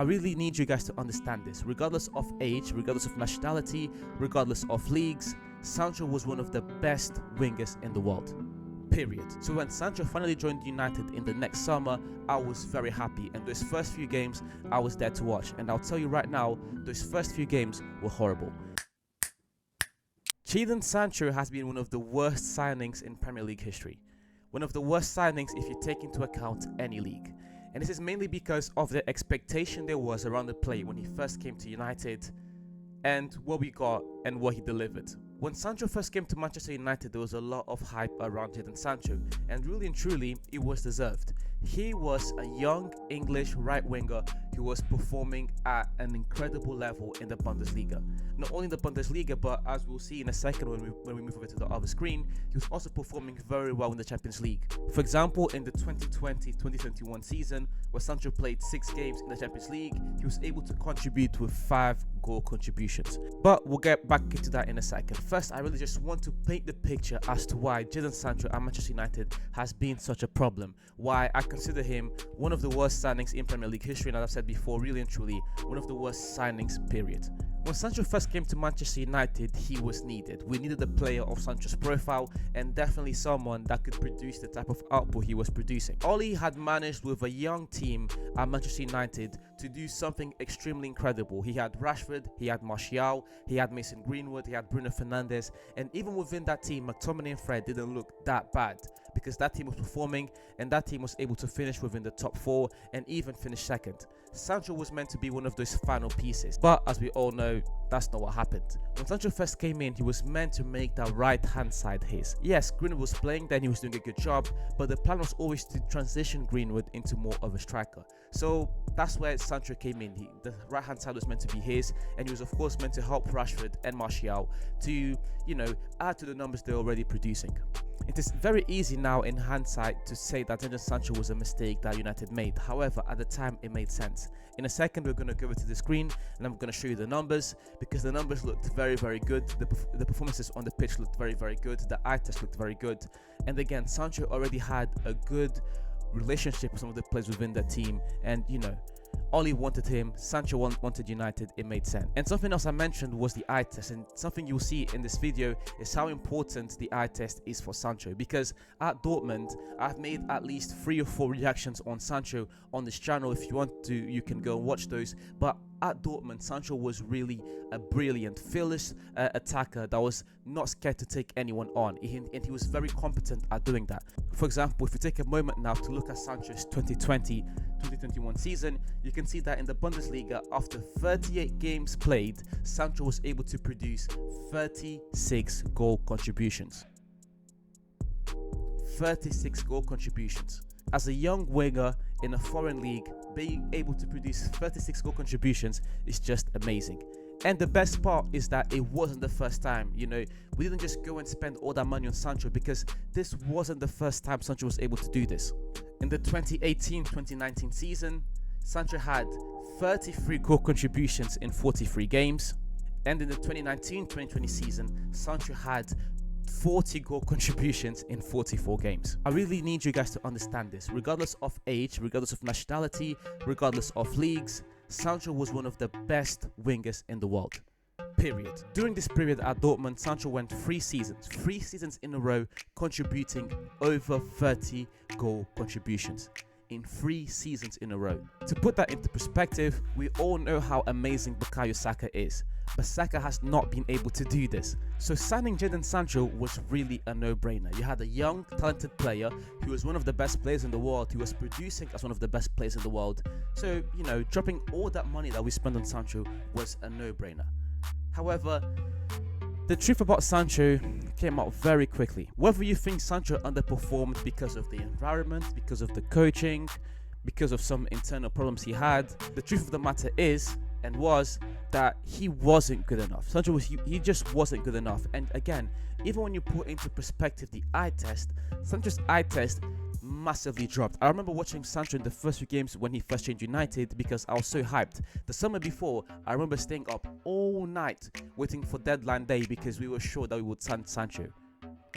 I really need you guys to understand this. Regardless of age, regardless of nationality, regardless of leagues, Sancho was one of the best wingers in the world. Period. So when Sancho finally joined United in the next summer, I was very happy, and those first few games I was there to watch, and I'll tell you right now, those first few games were horrible. Jadon Sancho has been one of the worst signings in Premier League history. One of the worst signings if you take into account any league. And this is mainly because of the expectation there was around the player when he first came to United, and what we got and what he delivered. When Sancho first came to Manchester United, there was a lot of hype around Jadon Sancho, and really and truly, it was deserved. He was a young English right winger who was performing at an incredible level in the Bundesliga. Not only in the Bundesliga, but as we'll see in a second when we move over to the other screen, he was also performing very well in the Champions League. For example, in the 2020-2021 season, where Sancho played 6 games in the Champions League, he was able to contribute with 5 goal contributions. But we'll get back into that in a second. First, I really just want to paint the picture as to why Jadon Sancho at Manchester United has been such a problem. Why I consider him one of the worst signings in Premier League history, and as I've said before, really and truly, one of the worst signings, period. When Sancho first came to Manchester United, he was needed. We needed a player of Sancho's profile, and definitely someone that could produce the type of output he was producing. Oli had managed with a young team at Manchester United to do something extremely incredible. He had Rashford, he had Martial, he had Mason Greenwood, he had Bruno Fernandes, and even within that team, McTominay and Fred didn't look that bad, because that team was performing and that team was able to finish within the top 4 and even finish second. Sancho was meant to be one of those final pieces, but as we all know, that's not what happened. When Sancho first came in, he was meant to make that right hand side his. Yes, Greenwood was playing, then he was doing a good job, but the plan was always to transition Greenwood into more of a striker. So that's where Sancho came in. The right hand side was meant to be his, and he was of course meant to help Rashford and Martial to, add to the numbers they're already producing. It is very easy now in hindsight to say that Jadon Sancho was a mistake that United made. However, at the time it made sense. In a second, we're going to go over to the screen and I'm going to show you the numbers, because the numbers looked very, very good. The performances on the pitch looked very, very good. The eye test looked very good. And again, Sancho already had a good relationship with some of the players within the team, and Oli wanted him, Sancho wanted United, it made sense. And something else I mentioned was the eye test, and something you'll see in this video is how important the eye test is for Sancho, because at Dortmund I've made at least 3 or 4 reactions on Sancho on this channel. If you want to, you can go and watch those. But at Dortmund, Sancho was really a brilliant, fearless attacker that was not scared to take anyone on, and he was very competent at doing that. For example, if you take a moment now to look at Sancho's 2020-2021 season, you can see that in the Bundesliga, after 38 games played, Sancho was able to produce 36 goal contributions. 36 goal contributions. As a young winger in a foreign league, being able to produce 36 goal contributions is just amazing. And the best part is that it wasn't the first time. We didn't just go and spend all that money on Sancho, because this wasn't the first time Sancho was able to do this. In the 2018-2019 season, Sancho had 33 goal contributions in 43 games. And in the 2019-2020 season, Sancho had 40 goal contributions in 44 games. I really need you guys to understand this. Regardless of age, regardless of nationality, regardless of leagues, Sancho was one of the best wingers in the world. Period. During this period at Dortmund, Sancho went 3 seasons in a row, contributing over 30 goal contributions in 3 seasons in a row. To put that into perspective, we all know how amazing Bukayo Saka is, but Saka has not been able to do this. So signing Jadon Sancho was really a no-brainer. You had a young, talented player who was one of the best players in the world, who was producing as one of the best players in the world. So, dropping all that money that we spent on Sancho was a no-brainer. However, the truth about Sancho came out very quickly. Whether you think Sancho underperformed because of the environment, because of the coaching, because of some internal problems he had, the truth of the matter is and was that he wasn't good enough. Sancho he just wasn't good enough. And again, even when you put into perspective the eye test, Sancho's eye test massively dropped. I remember watching Sancho in the first few games when he first changed United, because I was so hyped. The summer before, I remember staying up all night waiting for deadline day, because we were sure that we would sign Sancho.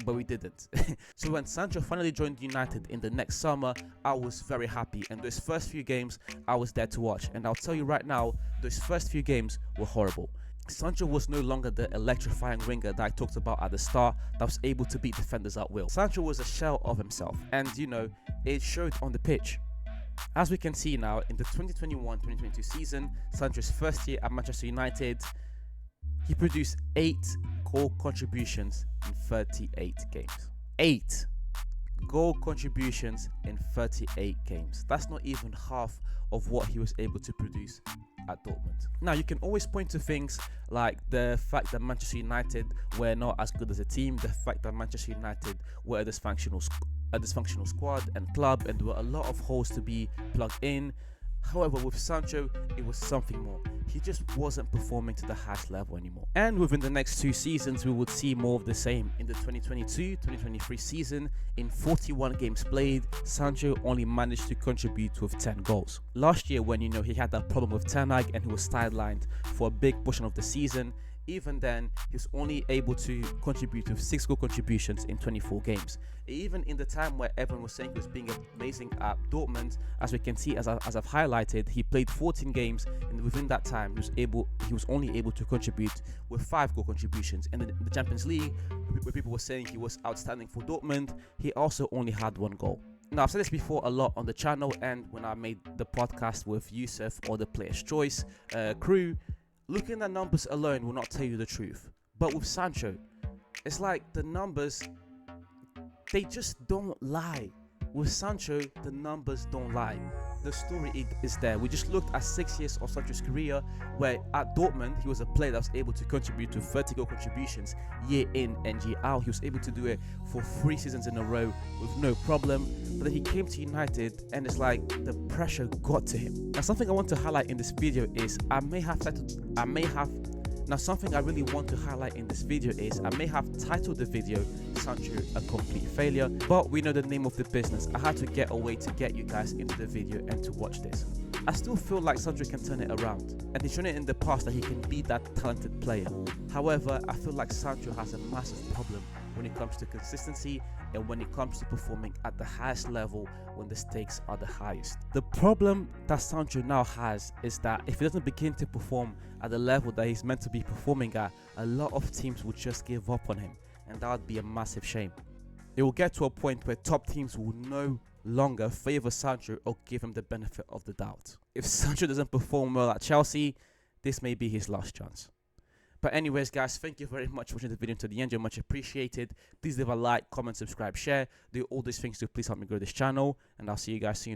but we didn't. So when Sancho finally joined United in the next summer, I was very happy, and those first few games I was there to watch, and I'll tell you right now, those first few games were horrible. Sancho was no longer the electrifying winger that I talked about at the start that was able to beat defenders at will. Sancho was a shell of himself, and it showed on the pitch. As we can see now, in the 2021-2022 season, Sancho's first year at Manchester United, he produced 8 goal contributions in 38 games. 8 goal contributions in 38 games. That's not even half of what he was able to produce at Dortmund. Now, you can always point to things like the fact that Manchester United were not as good as a team, the fact that Manchester United were a dysfunctional squad and club, and there were a lot of holes to be plugged in. However, with Sancho, it was something more. He just wasn't performing to the highest level anymore. And within the next 2 seasons, we would see more of the same. In the 2022-2023 season, in 41 games played, Sancho only managed to contribute with 10 goals. Last year, when he had that problem with Ten Hag and he was sidelined for a big portion of the season, even then, he was only able to contribute with 6 goal contributions in 24 games. Even in the time where everyone was saying he was being amazing at Dortmund, as we can see, as I've highlighted, he played 14 games, and within that time, he was only able to contribute with 5 goal contributions. And in the Champions League, where people were saying he was outstanding for Dortmund, he also only had 1 goal. Now, I've said this before a lot on the channel, and when I made the podcast with Yusuf or the Player's Choice crew, looking at numbers alone will not tell you the truth. But with Sancho, it's like the numbers, they just don't lie. With Sancho, the numbers don't lie. The story is there. We just looked at 6 years of Sancho's career, where at Dortmund, he was a player that was able to contribute to 30 goal contributions year in and year out. He was able to do it for 3 seasons in a row with no problem. But then he came to United, and it's like the pressure got to him. Now, something I want to highlight in this video is something I really want to highlight in this video is I may have titled the video Sancho a complete failure, but we know the name of the business. I had to get away to get you guys into the video and to watch this. I still feel like Sancho can turn it around, and he's shown it in the past that he can be that talented player. However, I feel like Sancho has a massive problem when it comes to consistency and when it comes to performing at the highest level when the stakes are the highest. The problem that Sancho now has is that if he doesn't begin to perform at the level that he's meant to be performing at, a lot of teams will just give up on him, and that would be a massive shame. It will get to a point where top teams will no longer favor Sancho or give him the benefit of the doubt. If Sancho doesn't perform well at Chelsea, this may be his last chance. But anyways, guys, thank you very much for watching the video to the end. You're much appreciated. Please leave a like, comment, subscribe, share. Do all these things to please help me grow this channel, and I'll see you guys soon.